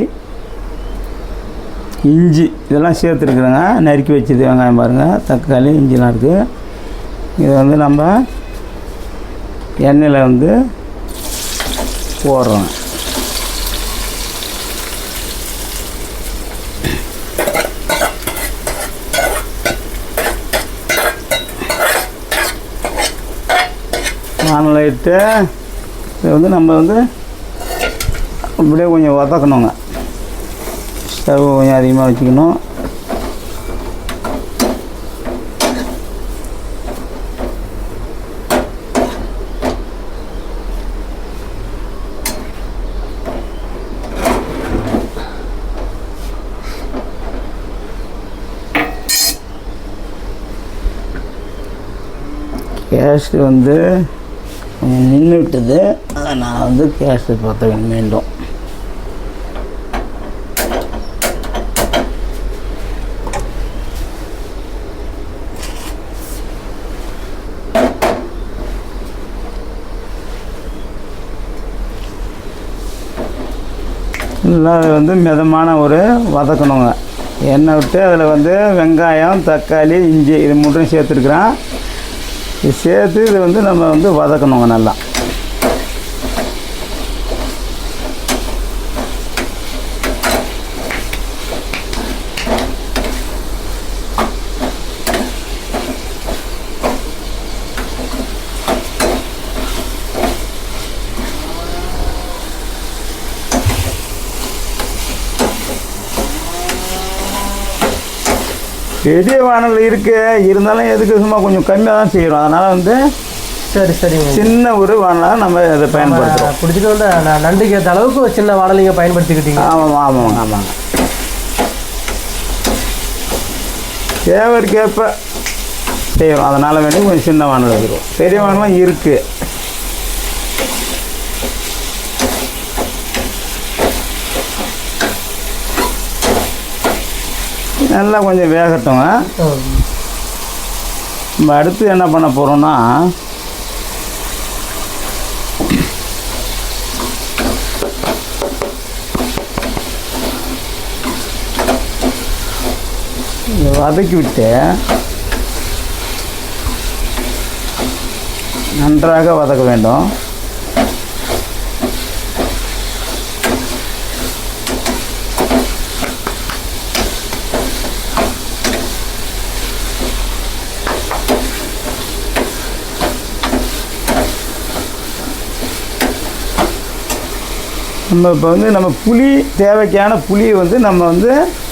இஞ்சி இதெல்லாம் சேர்த்துருக்குறேங்க. நறுக்கி வச்சது வெங்காயம் பாருங்கள், தக்காளி, இஞ்சிலாம் இருக்குது. இதை வந்து நம்ம எண்ணெயில் வந்து போடுறோங்க. வானலில் இட்டு இதை வந்து நம்ம வந்து அப்படியே கொஞ்சம் வதக்கணுங்க. ஸ்டவ் கொஞ்சம் அதிகமாக வச்சுக்கணும். கேஸ் வந்து கொஞ்சம் நின்று விட்டது, அதை நான் வந்து கேஸ் பற்ற வேண்டும். இல்லை அது வந்து மிதமான ஒரு வதக்கணுங்க. எண்ணெய் விட்டு அதில் வந்து வெங்காயம், தக்காளி, இஞ்சி இது மட்டும் சேர்த்துருக்குறேன். இது சேர்த்து இது வந்து நம்ம வந்து வதக்கணுங்க நல்லா. பெரிய வானல் இருக்குது, இருந்தாலும் எதுக்கு சும்மா கொஞ்சம் கம்மியாக தான் செய்கிறோம். அதனால் வந்து சரிங்க, சின்ன ஒரு வானலாக நம்ம இதை பயன்படுத்துகிறோம். பிடிச்சிட்டு வந்து நண்டுக்கு ஏற்ற அளவுக்கு ஒரு சின்ன வானலிங்க பயன்படுத்திக்கிட்டீங்க. ஆமாங்க. தேவைக்கேற்ப செய்கிறோம். அதனால் வேண்டி கொஞ்சம் சின்ன வானல் வைக்கிறோம். பெரிய வானலாம் இருக்குது. நல்லா கொஞ்சம் வேகட்டுங்க. நம்ம அடுத்து என்ன பண்ண போகிறோம்னா, வதக்கி விட்டு நன்றாக வதக்க வேண்டும். நம்ம இப்போ வந்து நம்ம புளி தேவைக்கான புளியை வந்து நம்ம வந்து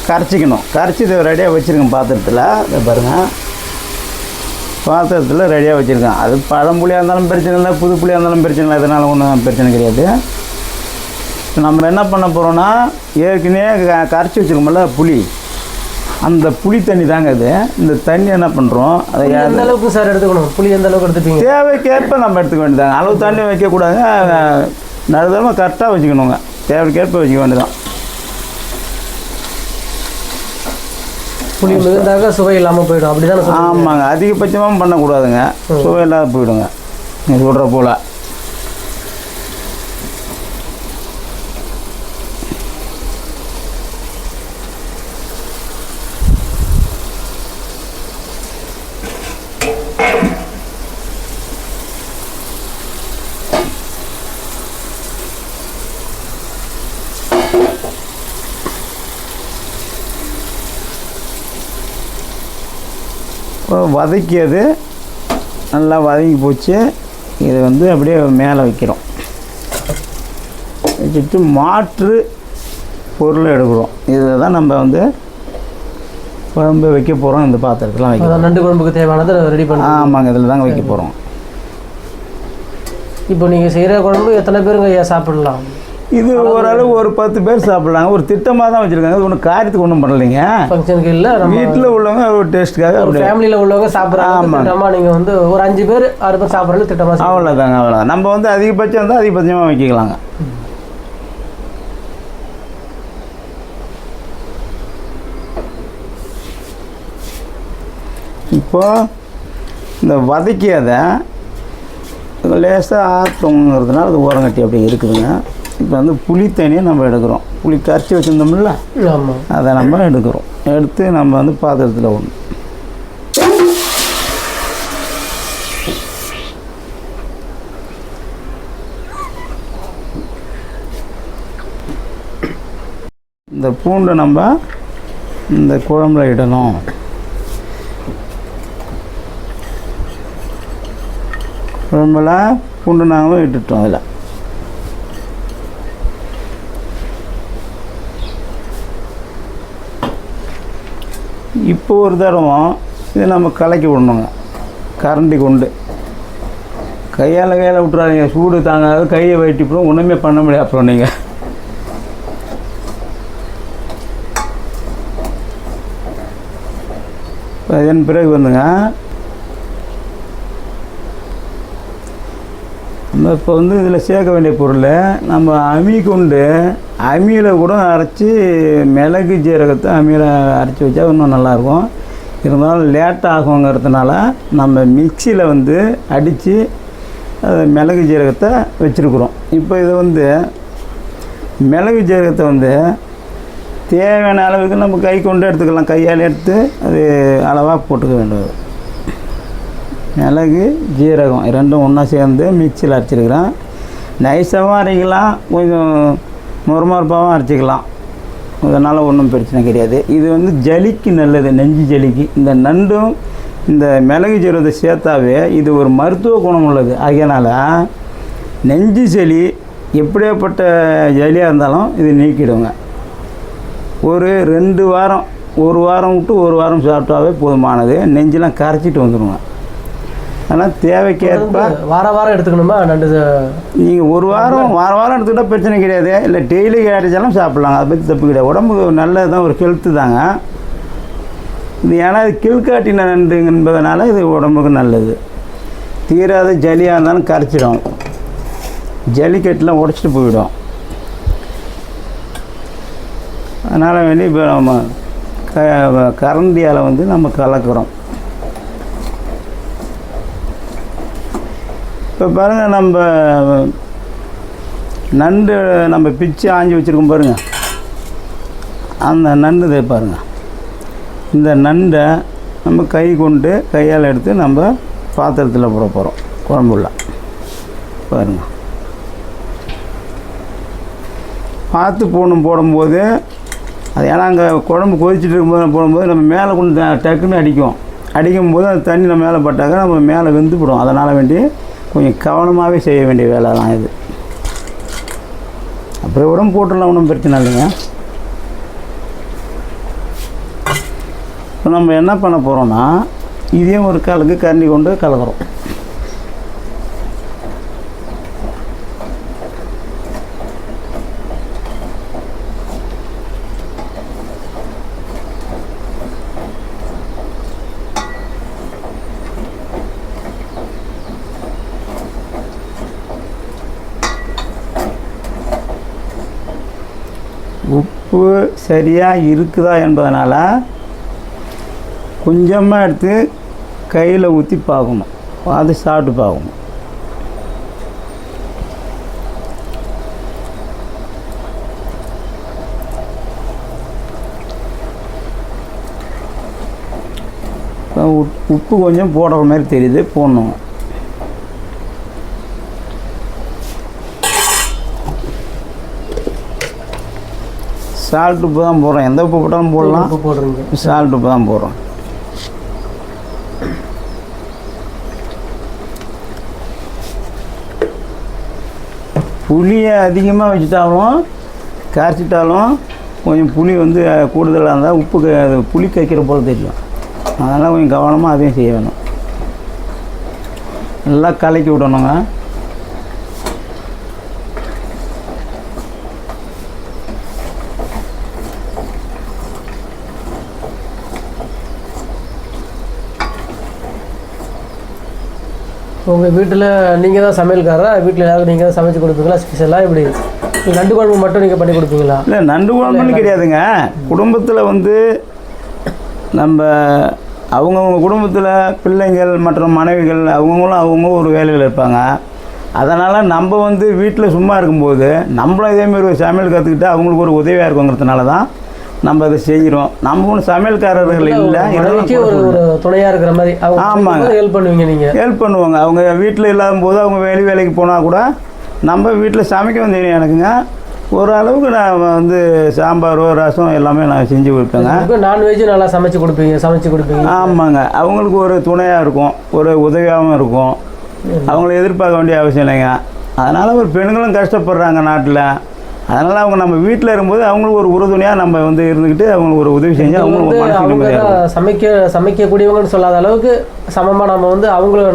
கரைச்சிக்கணும். கரைச்சி இதை ரெடியாக வச்சுருக்கோம் பாத்திரத்தில். இதை பாருங்கள், பாத்திரத்தில் ரெடியாக வச்சுருக்கேன். அது பழம்புளியாக இருந்தாலும் பிரச்சனை இல்லை, புது புளியாக இருந்தாலும் பிரச்சனை இல்லை, இதனால் ஒன்றும் பிரச்சனை கிடையாது. நம்ம என்ன பண்ண போகிறோன்னா, ஏற்கனவே கரைச்சி வச்சுருக்கோம்ல புளி, அந்த புளி தண்ணி தாங்க இது. இந்த தண்ணி என்ன பண்ணுறோம், அதை எந்த அளவுக்கு சார் எடுத்துக்கணும்? புளி எந்த அளவுக்கு எடுத்துப்பீங்க? தேவைக்கேற்ப நம்ம எடுத்துக்க வேண்டியதாங்க. அளவு தண்ணி வைக்கக்கூடாதுங்க, நடுதரமாக கரெக்டாக வச்சுக்கணுங்க. தேவைக்கேற்ப வச்சுக்க வேண்டியதான். புளி மிகுந்தாக சுவை இல்லாமல் போயிடும், அப்படி தானே? ஆமாங்க, அதிகபட்சமாக பண்ணக்கூடாதுங்க, சுவை இல்லாத போயிடுங்க. நீங்கள் சொல்கிற போல் வதக்கியது நல்லா வதங்கி போச்சு. இதை வந்து அப்படியே மேலே வைக்கிறோம். வச்சுட்டு மாற்று பொருள் எடுக்கிறோம். இதில் தான் நம்ம வந்து குழம்பு வைக்க போகிறோம். இந்த பாத்திரத்தெலாம் வைக்கிறோம். நண்டு குழம்புக்கு தேவையானதை ரெடி பண்ண. ஆமாங்க, இதில் தாங்க வைக்க போகிறோம். இப்போ நீங்கள் செய்கிற குழம்பு எத்தனை பேருங்க ஐயா சாப்பிடலாம்? இது ஓரளவு ஒரு 10 பேர் சாப்பிட்லாங்க. ஒரு திட்டமாக தான் வச்சுருக்காங்க. இது ஒன்றும் காரியத்துக்கு ஒன்றும் பண்ணலைங்க. ஃபங்க்ஷனுக்கு இல்லை, வீட்டில் உள்ளவங்க ஒரு டேஸ்ட்டுக்காக, ஒரு ஃபேமிலியில் உள்ளவங்க சாப்பிட்றாங்க. ஆமாம், நீங்கள் வந்து ஒரு 5 பேர் 6 பேர் சாப்பிட்றது திட்டமாக. அவ்வளோதாங்க, அவ்வளோதான். நம்ம வந்து அதிகபட்சம் இருந்தால் அதிகபட்சமாக வைக்கலாங்க. இப்போது இந்த வதக்கியதை லேசாக ஆற்றங்கிறதுனால அது ஓரங்கட்டி அப்படியே இருக்குதுங்க. இப்போ வந்து புளி தண்ணியை நம்ம எடுக்கிறோம். புளி கரைச்சி வச்சுருந்தோம்ல, அதை நம்ம எடுக்கிறோம். எடுத்து நம்ம வந்து பாத்திரத்தில் விடணும். இந்த பூண்டை நம்ம இந்த குழம்புல இடணும். குழம்புல பூண்டு நாங்களும் இட்டுட்டோம். அதில் இப்போ ஒரு தடவை இதை நம்ம கலக்கி விடணுங்க. கரண்டி கொண்டு கையால் விட்டுறாதீங்க, சூடு தாங்காது, கையை வெட்டிப்போம், ஒன்றுமே பண்ண முடியாது. அப்புறம் நீங்கள் அதன் பிறகு வந்துங்க நம்ம இப்போ வந்து இதில் சேர்க்க வேண்டிய பொருள், நம்ம அமி கொண்டு அம்மியில் கூட அரைச்சி மிளகு ஜீரகத்தை அம்மியில் அரைச்சி வச்சா இன்னும் நல்லாயிருக்கும். இருந்தாலும் லேட் ஆகுங்கிறதுனால நம்ம மிக்சியில் வந்து அடித்து மிளகு ஜீரகத்தை வச்சுருக்குறோம். இப்போ இது வந்து மிளகு ஜீரகத்தை வந்து தேவையான அளவுக்கு நம்ம கை கொண்டு எடுத்துக்கலாம். கையால் எடுத்து அது அளவாக போட்டுக்க வேண்டியது. மிளகு ஜீரகம் ரெண்டும் ஒன்றா சேர்ந்து மிக்சியில் அரைச்சிருக்கிறேன். நைஸாகவும் அரைக்கலாம், கொஞ்சம் மொறுமொறுப்பாகவும் அரைச்சிக்கலாம். அதனால் ஒன்றும் பிரச்சனை கிடையாது. இது வந்து ஜலிக்கு நல்லது, நெஞ்சு ஜலிக்கு. இந்த நண்டும் இந்த மிளகு ஜீரகத்தை சேர்த்தாவே இது ஒரு மருத்துவ குணம் உள்ளது. அதனால் நெஞ்சு சளி எப்படியாப்பட்ட ஜலியாக இருந்தாலும் இது நீக்கிடுங்க. ஒரு 2 வாரம், 1 வாரம் விட்டு 1 வாரம் சாப்பிட்டாவே போதுமானது. நெஞ்செலாம் கரைச்சிட்டு வந்துடுங்க. ஆனால் தேவைக்கேற்ப வாரம் எடுத்துக்கணுமா நண்டு? நீங்கள் ஒரு வாரம் எடுத்துக்கிட்டால் பிரச்சனை கிடையாது. இல்லை டெய்லி கிடைச்சாலும் சாப்பிட்லாங்க, அதை பற்றி தப்பு கிடையாது. உடம்புக்கு நல்லது தான், ஒரு ஹெல்த்து தாங்க இது. ஏன்னா இது கீழ்காட்டின நண்டு என்பதனால இது உடம்புக்கு நல்லது. தீராத ஜலியாக இருந்தாலும் கரைச்சிடும், ஜல்லிக்கட்டுலாம் உடச்சிட்டு போயிடும். அதனால் வேண்டி இப்போ நம்ம கரண்டியால் வந்து நம்ம கலக்கிறோம். இப்போ பாருங்கள், நம்ம நண்டு நம்ம பிச்சு ஆஞ்சி வச்சுருக்கோம் பாருங்கள். அந்த நண்டு இதை பாருங்கள். இந்த நண்டை நம்ம கை கொண்டு கையால் எடுத்து நம்ம பாத்திரத்தில் போட போகிறோம். குழம்புல பாருங்க. பார்த்து போடும்போது அது ஏன்னா அங்கே குழம்பு கொதிச்சுட்டு இருக்கும்போது போடும்போது நம்ம மேலே கொஞ்சம் டக்குன்னு அடிக்கும்போது அந்த தண்ணி நம்ம மேலே பட்டாக்க நம்ம மேலே வெந்துவிடும். அதனால் வேண்டி கொஞ்சம் கவனமாகவே செய்ய வேண்டிய வேலை தான் இது. அப்புறம் உடம்பு போட்டுடலாம், ஒன்றும் பிரச்சனை இல்லைங்க. இப்போ நம்ம என்ன பண்ண போகிறோன்னா இதையும் ஒரு கலக்கு கரண்டி கொண்டு கலக்கிறோம். உப்பு சரியாக இருக்குதா என்பதனால் கொஞ்சமாக எடுத்து கையில் ஊற்றி பார்க்கணும், அது சாப்பிட்டு பார்க்கணும். உப்பு கொஞ்சம் போடுற மாதிரி தெரியுது, போடணும். சால்ட் உப்பு தான் போடுறோம், எந்த உப்பு போட்டாலும் போடலாம். சால்ட் உப்பு தான் போடுறோம். புளியை அதிகமாக வச்சுட்டாலும் கரைச்சிட்டாலும் கொஞ்சம் புளி வந்து கூடுதலாக இருந்தால் உப்பு புளி கைக்கிற போல் தெரியும். அதனால் கொஞ்சம் கவனமாக அதையும் செய்ய வேணும். நல்லா கலக்கி விடணுங்க. உங்கள் வீட்டில் நீங்கள் தான் சமையல்காரா? வீட்டில் எல்லாரும் நீங்கள் தான் சமைச்சு கொடுப்பீங்களா ஸ்பெஷலாக? இப்படி நண்டு குழம்பு மட்டும் நீங்கள் பண்ணி கொடுப்பீங்களா? இல்லை, நண்டு குழம்புன்னு கிடையாதுங்க. குடும்பத்தில் வந்து நம்ம அவங்கவுங்க குடும்பத்தில் பிள்ளைங்கள் மற்றும் மனைவிகள் அவங்கவுங்களும் அவங்க ஒரு வேலையில் இருப்பாங்க. அதனால் நம்ம வந்து வீட்டில் சும்மா இருக்கும்போது நம்மளும் இதேமாரி ஒரு சமையல் கற்றுக்கிட்டு அவங்களுக்கு ஒரு உதவியாக இருக்குங்கிறதுனால தான் நம்ம அதை செய்கிறோம். நம்ம ஒன்றும் சமையல்காரர்கள் இல்லை, ஒரு துணையாக இருக்கிற மாதிரி. ஆமாங்க, ஹெல்ப் பண்ணுவீங்க. நீங்கள் ஹெல்ப் பண்ணுவாங்க. அவங்க வீட்டில் இல்லாத போது அவங்க வேலைக்கு போனால் கூட நம்ம வீட்டில் சமைக்க தெரியும் எனக்குங்க. ஓரளவுக்கு நான் வந்து சாம்பாரோ ரசம் எல்லாமே நான் செஞ்சு கொடுப்பேங்க. நான்வெஜ்ஜும் நல்லா சமைச்சு கொடுப்பீங்க. ஆமாங்க, அவங்களுக்கு ஒரு துணையாக இருக்கும், ஒரு உதவியாகவும் இருக்கும். அவங்கள எதிர்பார்க்க வேண்டிய அவசியம் இல்லைங்க. அதனால் ஒரு பெண்களும் கஷ்டப்படுறாங்க நாட்டில். அதனால் அவங்க நம்ம வீட்டில் இருக்கும்போது அவங்களுக்கு ஒரு உறுதுணையாக நம்ம வந்து இருந்துக்கிட்டு அவங்களுக்கு ஒரு உதவி செஞ்சு அவங்களுக்கு சமைக்கக்கூடியவங்கன்னு சொல்லாத அளவுக்கு சமமாக நம்ம வந்து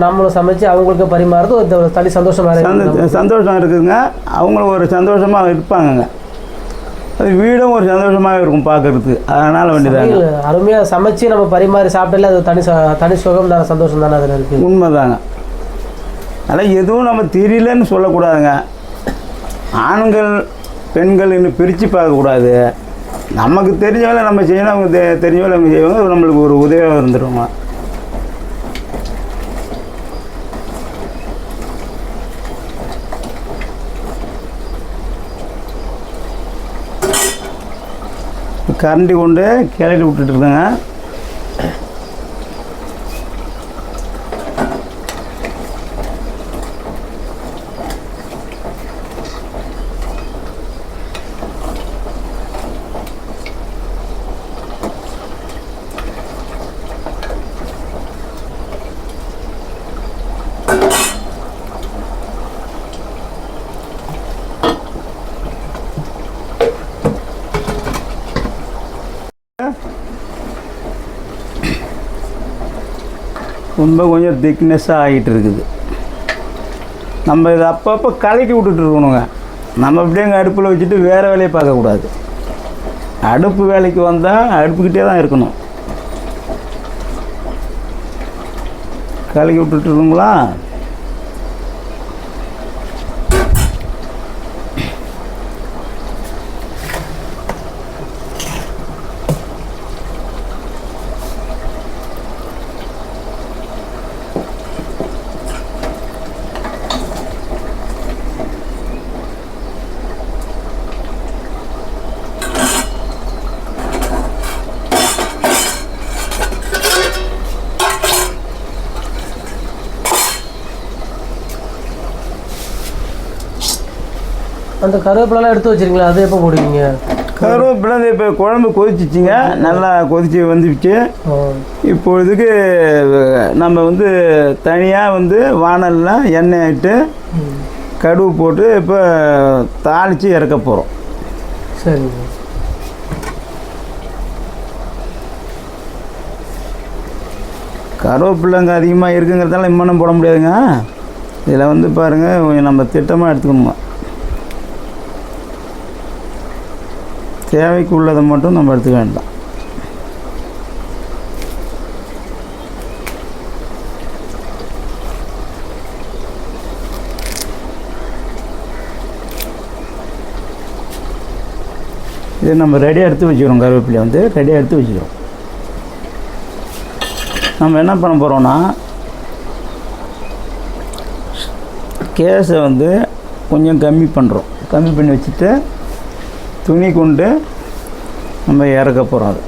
நம்மளும் சமைச்சு அவங்களுக்கு பரிமாறுறது ஒரு தனி சந்தோஷம் இருக்குதுங்க. அவங்களும் ஒரு சந்தோஷமாக இருப்பாங்கங்க. அது வீடும் ஒரு சந்தோஷமாக இருக்கும் பார்க்கறதுக்கு. அதனால் வேண்டியதாங்க. அருமையாக சமைச்சு நம்ம பரிமாறி சாப்பிட்டாலே அது தனி சுகம் தானே, சந்தோஷம் தானே அதில் இருக்குது. உண்மைதாங்க. அதனால் எதுவும் நம்ம தெரியலன்னு சொல்லக்கூடாதுங்க. ஆண்கள் பெண்கள் இன்னும் பிரித்து பார்க்கக்கூடாது. நமக்கு தெரிஞ்ச வேலை நம்ம செய்யணும், அவங்க தெரிஞ்ச வேலை அவங்க செய்வாங்க. நம்மளுக்கு ஒரு உதவியாக இருந்துடுவோங்க. கரண்டி கொண்டு கிளறி விட்டுட்டு இருக்கேங்க. ரொம்ப கொஞ்சம் திக்னஸ்ஸாக ஆகிட்டு இருக்குது. நம்ம இதை அப்பப்போ கலக்கி விட்டுட்டு இருக்கணுங்க. நம்ம அப்படியே அங்கே அடுப்பில் வச்சுட்டு வேறு வேலையை பார்க்கக்கூடாது. அடுப்பு வேலைக்கு வந்தால் அடுப்புக்கிட்டே தான் இருக்கணும். கலக்கி விட்டுட்டு இருக்கணுங்களா? அந்த கருவேப்பிலாம் எடுத்து வச்சிருக்கீங்களா, அது எப்போ போடுவீங்க? கருவேப்பிலை இப்போ குழம்பு கொதிச்சிச்சிங்க, நல்லா கொதிச்சு வந்துடுச்சு. இப்பொழுதுக்கு நம்ம வந்து தனியாக வந்து வானலில் எண்ணெய் இட்டு கடுகு போட்டு இப்போ தாளித்து இறக்க போகிறோம். சரிங்க. கருவேப்பிலைங்க அதிகமாக இருக்குங்கிறதால இம்மனும் போட முடியாதுங்க. இதில் வந்து பாருங்கள், கொஞ்சம் நம்ம திட்டமாக எடுத்துக்கணுங்க. தேவைக்கு உள்ளதை மட்டும் நம்ம எடுத்துக்க வேண்டாம். இது நம்ம ரெடியாக எடுத்து வச்சுக்கிறோம். கருவேப்பிலையை வந்து ரெடியாக எடுத்து வச்சுக்கிறோம். நம்ம என்ன பண்ண போகிறோம்னா, கேஸை வந்து கொஞ்சம் கம்மி பண்ணுறோம். கம்மி பண்ணி வச்சுட்டு துணி கொண்டு நம்ம இறக்க போகிறோம். அது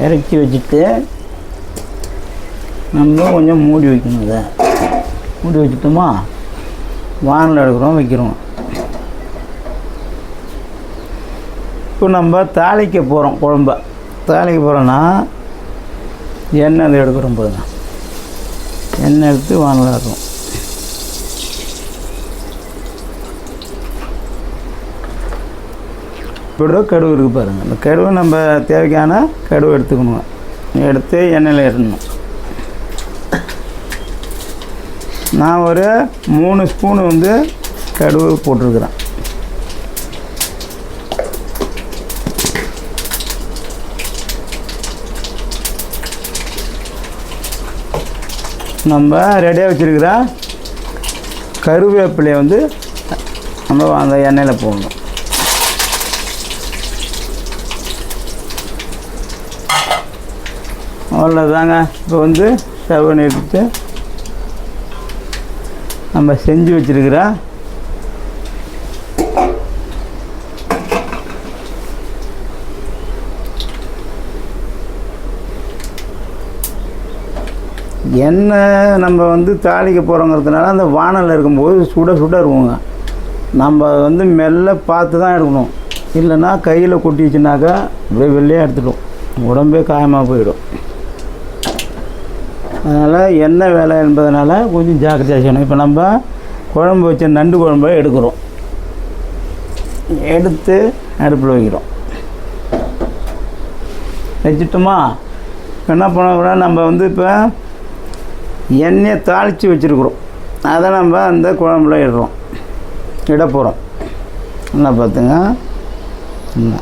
இறக்கி வச்சுட்டு நம்ம கொஞ்சம் மூடி வைக்கணும். இதை மூடி வச்சுட்டோமா, வானல் எடுக்கிறோம், வைக்கிறோம். இப்போ நம்ம தாளிக்க போகிறோம். குழம்ப தாளிக்க போகிறோன்னா எண்ணெய் அதை எடுக்கிறோம். போதுங்க, எண்ணெய் எடுத்து வானல் எடுக்கிறோம். இப்போ கடுகு இருக்குது பாருங்கள். அந்த கடுவை நம்ம தேவைக்கான கடுவை எடுத்துக்கணுங்க. எடுத்து எண்ணெயில் இடணும். நான் ஒரு 3 ஸ்பூனு வந்து கடுகு போட்டிருக்கிறேன். நம்ம ரெடியாக வச்சுருக்கிற கருவேப்பிலையை வந்து நம்ம அந்த எண்ணெயில் போடணும். அவ்வளோதாங்க. இப்போ வந்து ஸ்டவ் நிறுத்திட்டு நம்ம செஞ்சு வச்சுருக்கிற எண்ணெய் நம்ம வந்து தாளிக்க போகிறோங்கிறதுனால அந்த வானலில் இருக்கும்போது சுட சுட இருக்குங்க. நம்ம வந்து மெல்ல பார்த்து தான் எடுக்கணும். இல்லைன்னா கையில் கொட்டிச்சுனாக்கா அப்படியே வெள்ளையாக எடுத்துடும், உடம்பே காயமாக போயிடும். அதனால் எண்ணெய் வேலை என்பதனால கொஞ்சம் ஜாக்கிரதையாக செய்யணும். இப்போ நம்ம குழம்பு வச்ச நண்டு குழம்பை எடுக்கிறோம். எடுத்து அடுப்பில் வைக்கிறோம். வச்சுட்டோமா, என்ன பண்ண நம்ம வந்து இப்போ எண்ணெயை தாளித்து வச்சுருக்குறோம். அதை நம்ம அந்த குழம்புல இட போகிறோம். என்ன பார்த்துங்க, என்ன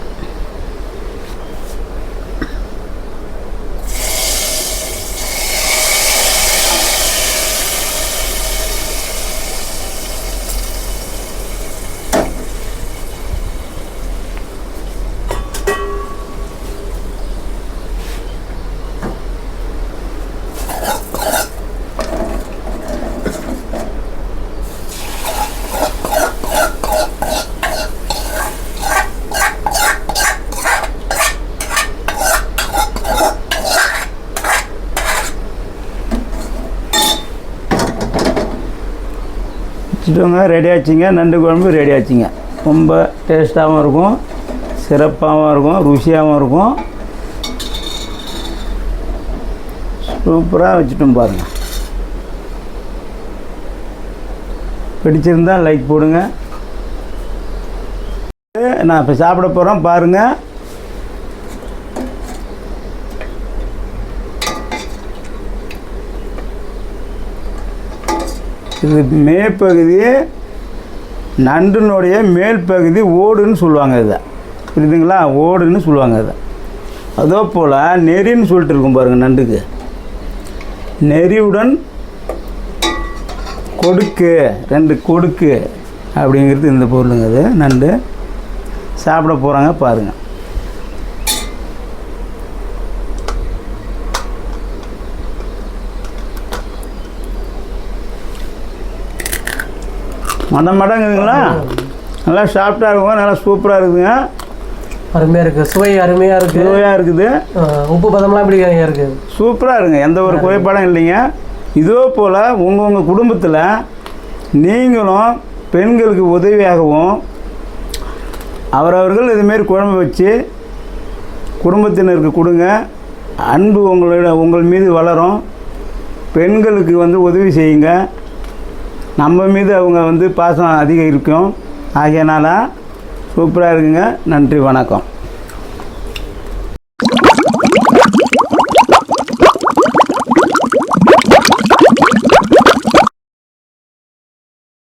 வச்சுட்டோங்க. ரெடி ஆச்சுங்க. நண்டு குழம்பு ரெடி ஆச்சுங்க. ரொம்ப டேஸ்ட்டாகவும் இருக்கும், சிறப்பாகவும் இருக்கும், ருசியாகவும் இருக்கும். சூப்பராக வச்சுட்டோம் பாருங்கள். பிடிச்சிருந்தால் லைக் போடுங்க. நான் இப்போ சாப்பிட போகிறோம் பாருங்கள். இது மேற்பகுதி, நண்டினுடைய மேல் பகுதி ஓடுன்னு சொல்லுவாங்க. இதை புரியுதுங்களா, ஓடுன்னு சொல்லுவாங்க. இதை அதே போல் நெறின்னு சொல்லிட்டு இருக்கும் பாருங்கள். நண்டுக்கு நெறியுடன் கொடுக்கு, 2 கொடுக்கு அப்படிங்கிறது இந்த பொருளுங்க. அது நண்டு சாப்பிட போகிறாங்க பாருங்கள். மடங்குதுங்களா, நல்லா சாஃப்டாக இருக்கும், நல்லா சூப்பராக இருக்குதுங்க. அருமையாக இருக்குது, சுவை அருமையாக இருக்குது, சுவையாக இருக்குது. உப்பு பதம்லாம் எப்படி இருக்குது? சூப்பராக இருக்குங்க, எந்த ஒரு குறைபாடும் இல்லைங்க. இதே போல் உங்கள் குடும்பத்தில் நீங்களும் பெண்களுக்கு உதவியாகவும் அவரவர்கள் இதுமாரி குழம்பு வச்சு குடும்பத்தினருக்கு கொடுங்க. அன்பு உங்கள் மீது வளரும். பெண்களுக்கு உதவி செய்யுங்க. நம்ம மீது அவங்க பாசம் அதிகம் இருக்கும். ஆகையனால சூப்பராக இருக்குங்க. நன்றி, வணக்கம்.